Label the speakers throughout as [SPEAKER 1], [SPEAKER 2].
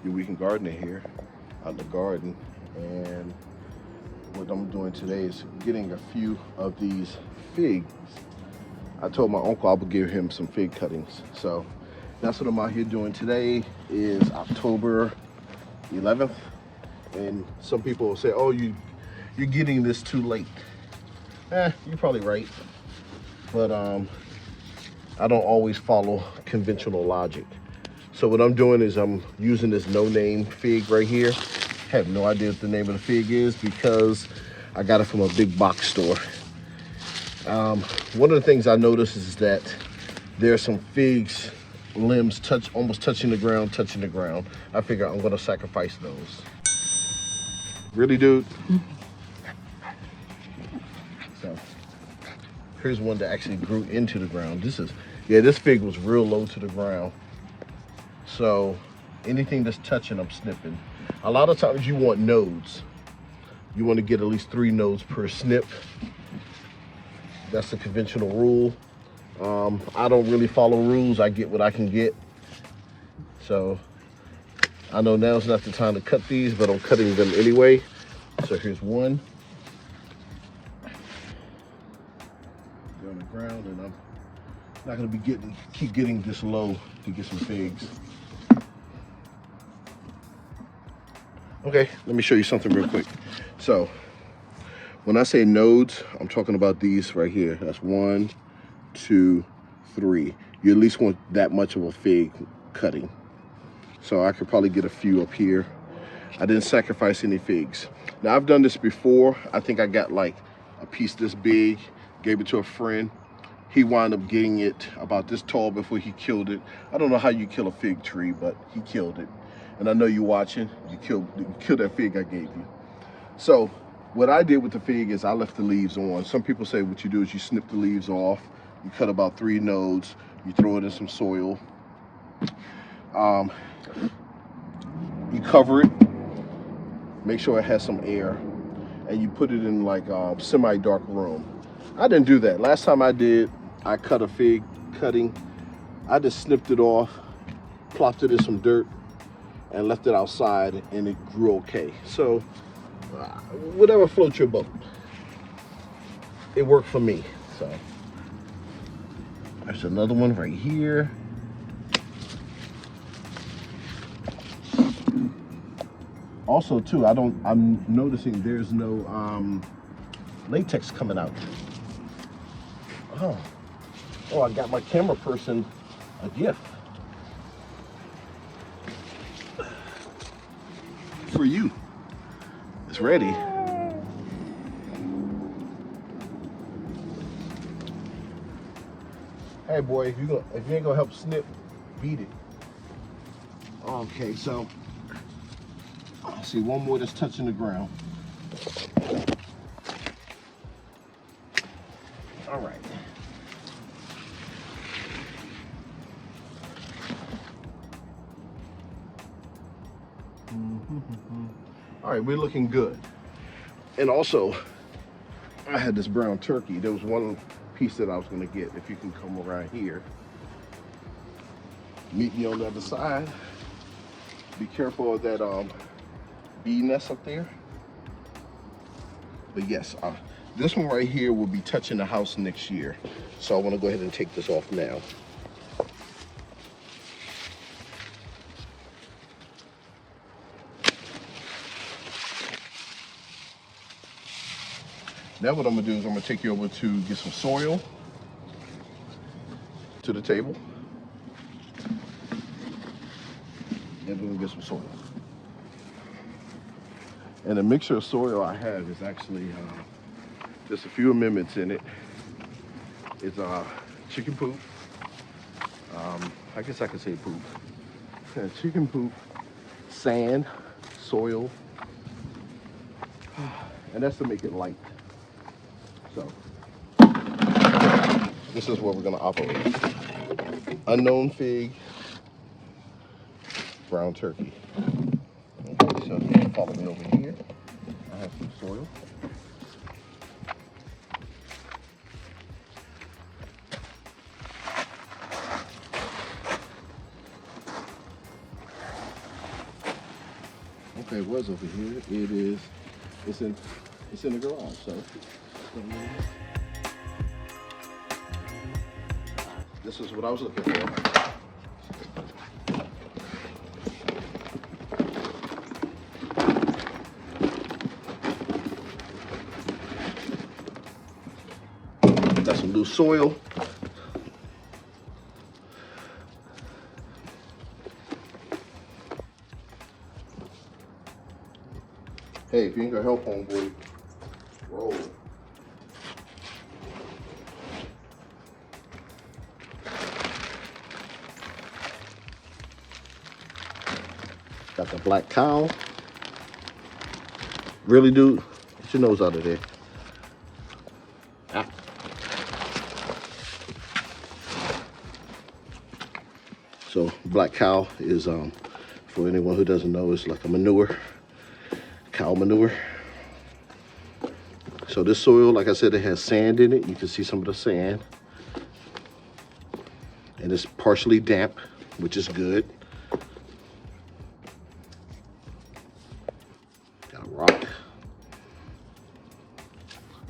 [SPEAKER 1] Your Weekend Gardener here out in the garden, and what I'm doing today is getting a few of these figs. I told my uncle I would give him some fig cuttings, so that's what I'm out here doing. Today is October 11th, and some people will say, oh, you're getting this too late. You're probably right, but I don't always follow conventional logic. So what I'm doing is I'm using this no-name fig right here. I have no idea what the name of the fig is because I got it from a big box store. One of the things I noticed is that there are some figs limbs almost touching the ground. I figure I'm gonna sacrifice those. Really, dude? So here's one that actually grew into the ground. This fig was real low to the ground. So anything that's touching, I'm snipping. A lot of times you want nodes. You want to get at least 3 nodes per snip. That's the conventional rule. I don't really follow rules. I get what I can get. So I know now's not the time to cut these, but I'm cutting them anyway. So here's one. They're on the ground, and I'm not gonna be keep getting this low to get some figs. Okay, let me show you something real quick. So when I say nodes, I'm talking about these right here. That's 1, 2, 3. You at least want that much of a fig cutting. So I could probably get a few up here. I didn't sacrifice any figs. Now I've done this before. I think I got like a piece this big, gave it to a friend. He wound up getting it about this tall before he killed it. I don't know how you kill a fig tree, but he killed it. And I know you're watching, you killed that fig I gave you. So what I did with the fig is I left the leaves on. Some people say what you do is you snip the leaves off, you cut about 3 nodes, you throw it in some soil. You cover it, make sure it has some air, and you put it in like a semi-dark room. I didn't do that. Last time I did, I cut a fig cutting. I just snipped it off, plopped it in some dirt, and left it outside, and it grew okay. So whatever floats your boat. It worked for me. So there's another one right here. Also too, I'm noticing there's no latex coming out. Oh, I got my camera person a gift for you. It's ready. Hey boy, if you ain't gonna help snip, beat it. Okay, so I see one more that's touching the ground. All right. All right, we're looking good. And also, I had this brown turkey. There was one piece that I was gonna get. If you can come around here, meet me on the other side. Be careful of that bee nest up there. But yes, this one right here will be touching the house next year. So I want to go ahead and take this off now. Now what I'm gonna do is I'm gonna take you over to get some soil to the table. And we're gonna get some soil. And the mixture of soil I have is actually just a few amendments in it. It's chicken poop. I guess I could say poop. Chicken poop, sand, soil, and that's to make it light. So this is where we're gonna operate. Unknown fig, brown turkey. Okay, so if you follow me over here, I have some soil. Okay, it was over here. It is. It's in the garage. So this is what I was looking for. Got some loose soil. Hey, if you ain't gonna help, homeboy, roll. Got the black cow. Really, dude? Get your nose out of there. Ah. So, black cow is, for anyone who doesn't know, it's like a manure. Cow manure. So this soil, like I said, it has sand in it. You can see some of the sand. And it's partially damp, which is good. Got a rock.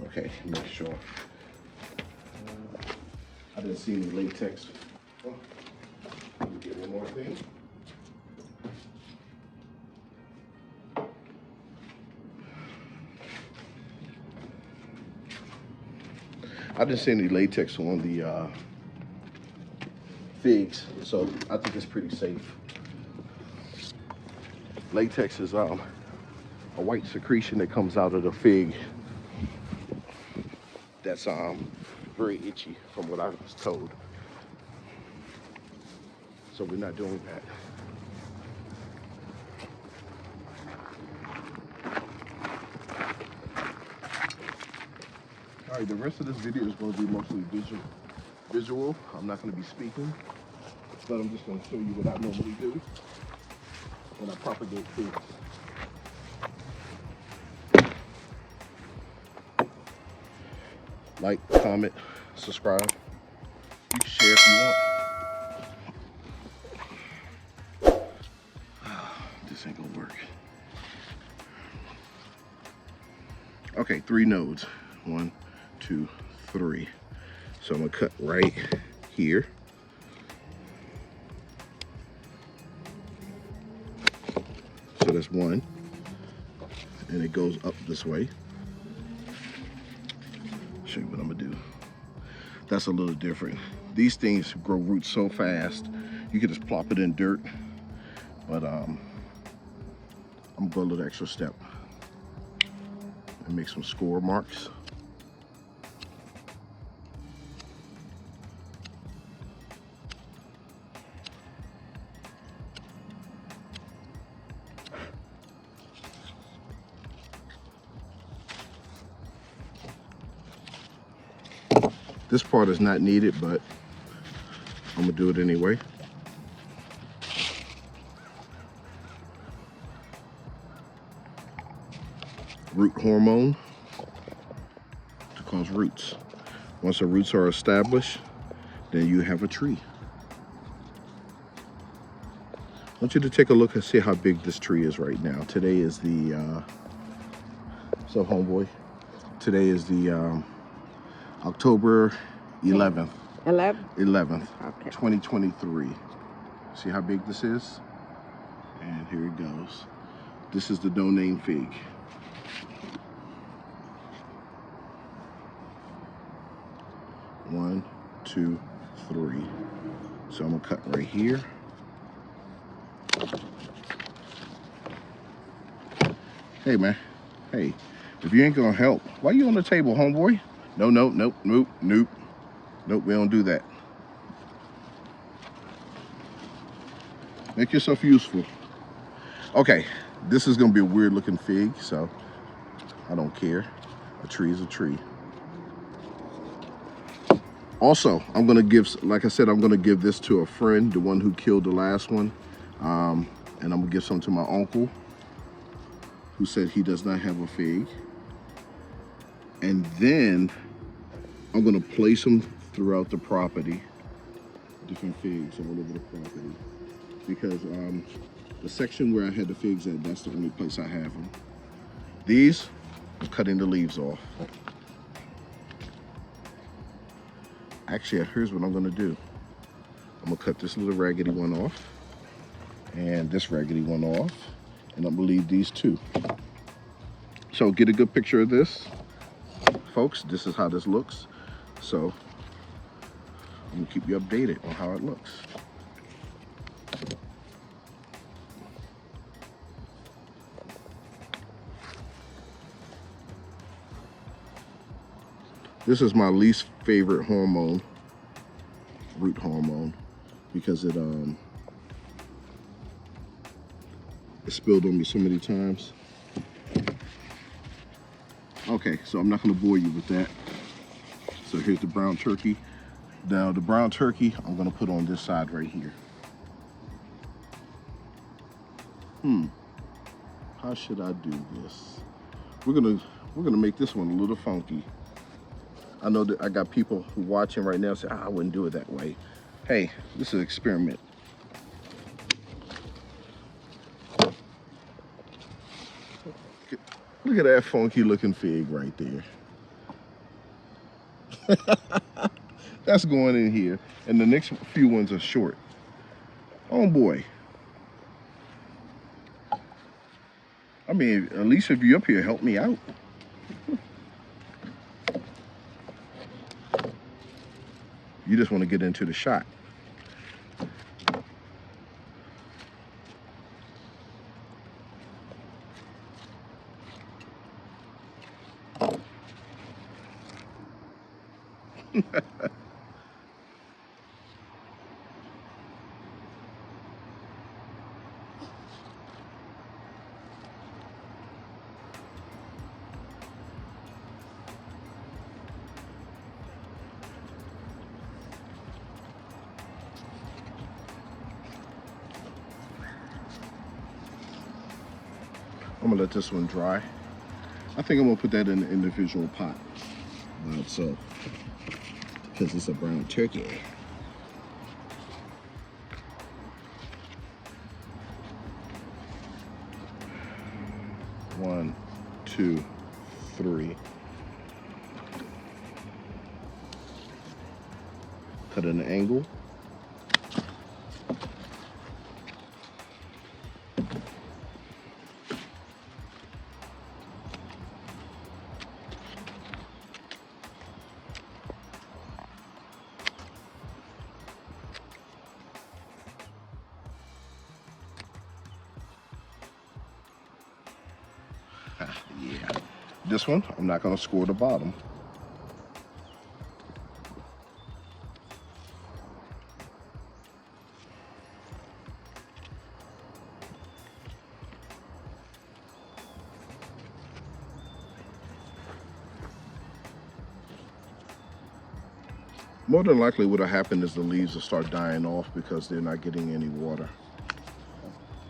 [SPEAKER 1] Okay, make sure. I didn't see any latex. Oh, let me get one more thing. I didn't see any latex on the figs, so I think it's pretty safe. Latex is a white secretion that comes out of the fig that's very itchy from what I was told. So we're not doing that. All right, the rest of this video is going to be mostly visual. I'm not going to be speaking, but I'm just going to show you what I normally do when I propagate figs. Like, comment, subscribe. You can share if you want. This ain't gonna work. Okay, 3 nodes. 1, 2, 3. So I'm gonna cut right here. So that's 1. And it goes up this way. Show you what I'm gonna do. That's a little different. These things grow roots so fast, you can just plop it in dirt. But I'm gonna go a little extra step and make some score marks. This part is not needed, but I'm gonna do it anyway. Root hormone to cause roots. Once the roots are established, then you have a tree. I want you to take a look and see how big this tree is right now. Today is the, so homeboy, today is the October 11th. 11th, okay. 2023. See how big this is? And here it goes. This is the no-name fig. One, 2, 3. So I'm gonna cut right here. Hey man, hey, if you ain't gonna help, why you on the table, homeboy? No, no, nope, nope, nope. Nope, we don't do that. Make yourself useful. Okay, this is gonna be a weird looking fig, so I don't care. A tree is a tree. Also, I'm gonna give, like I said, I'm gonna give this to a friend, the one who killed the last one. And I'm gonna give some to my uncle, who said he does not have a fig. And then I'm gonna place them throughout the property, different figs all over the property, because The section where I had the figs at, that's the only place I have them. These, I'm cutting the leaves off. Actually, here's what I'm gonna do. I'm gonna cut this little raggedy one off and this raggedy one off, and I'm gonna leave these two. So get a good picture of this, folks. This is how this looks. So I'm gonna keep you updated on how it looks. This is my least favorite hormone, root hormone, because it spilled on me so many times. Okay, so I'm not gonna bore you with that. So here's the brown turkey. Now the brown turkey, I'm gonna put on this side right here. How should I do this? We're gonna make this one a little funky. I know that I got people who watching right now say, I wouldn't do it that way. Hey, this is an experiment. Look at that funky looking fig right there. That's going in here. And the next few ones are short. Oh boy. I mean, at least if you're up here, help me out. You just want to get into the shot. I'm gonna let this one dry. I think I'm gonna put that in an individual pot by itself because it's a brown turkey. One, two, three. Cut at an angle. Yeah, this one, I'm not gonna score the bottom. More than likely what'll happen is the leaves will start dying off because they're not getting any water.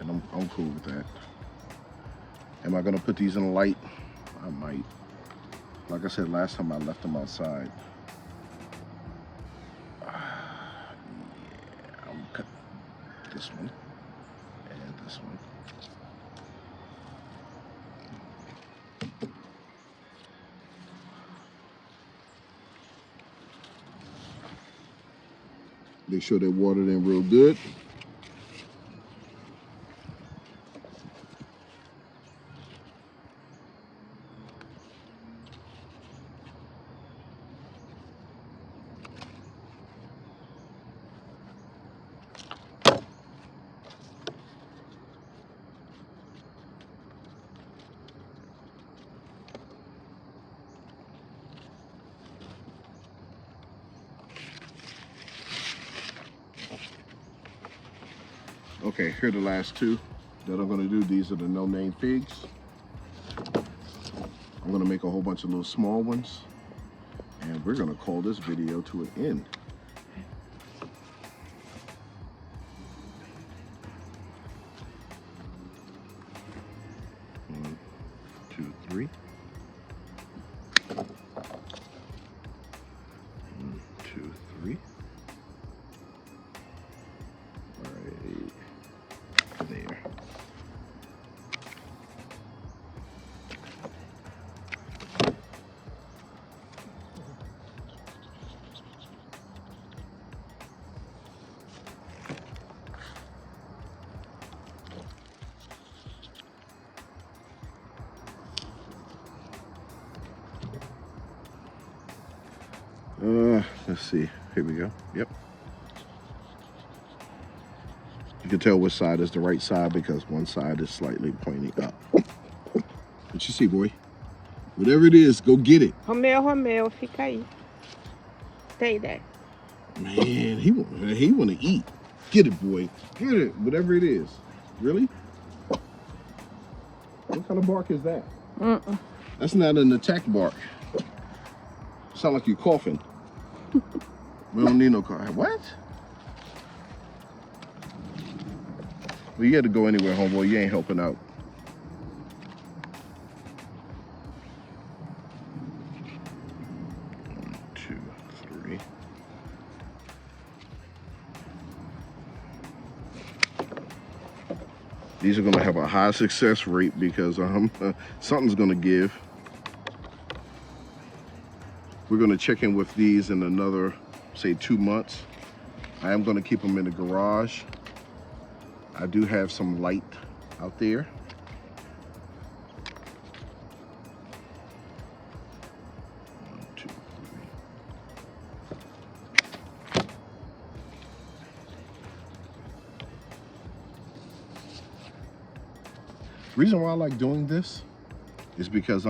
[SPEAKER 1] And I'm cool with that. Am I gonna put these in the light? I might. Like I said last time, I left them outside. Yeah, I'm gonna cut this one and this one. Make sure they're watered in real good. Okay, here are the last two that I'm gonna do. These are the no-name figs. I'm gonna make a whole bunch of little small ones, and we're gonna call this video to an end. One, two, three. One, two, three. Right there. Let's see. Here we go. Yep. You can tell which side is the right side because one side is slightly pointing up. What you see, boy? Whatever it is, go get it.
[SPEAKER 2] Romeu, fica aí. Stay there.
[SPEAKER 1] Man, he want to eat. Get it, boy. Get it. Whatever it is. Really? What kind of bark is that? That's not an attack bark. Sound like you're coughing. We don't need no car. What? Well, you got to go anywhere, homeboy. You ain't helping out. One, two, three. These are going to have a high success rate because something's going to give. We're going to check in with these in another, say, 2 months. I am going to keep them in the garage. I do have some light out there. One, two, three. The reason why I like doing this is because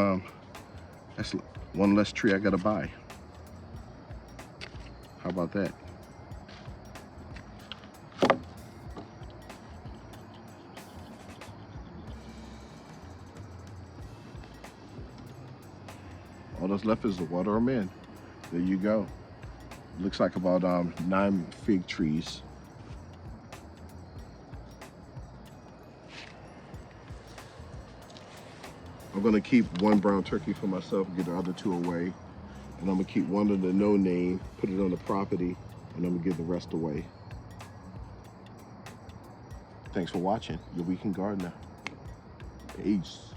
[SPEAKER 1] that's one less tree I gotta buy. How about that? All that's left is to water them in. There you go. Looks like about 9 fig trees. I'm gonna keep one brown turkey for myself, get the other 2 away. And I'm gonna keep one of the no name, put it on the property, and I'm gonna give the rest away. Thanks for watching. Your Weekend Gardener. Peace.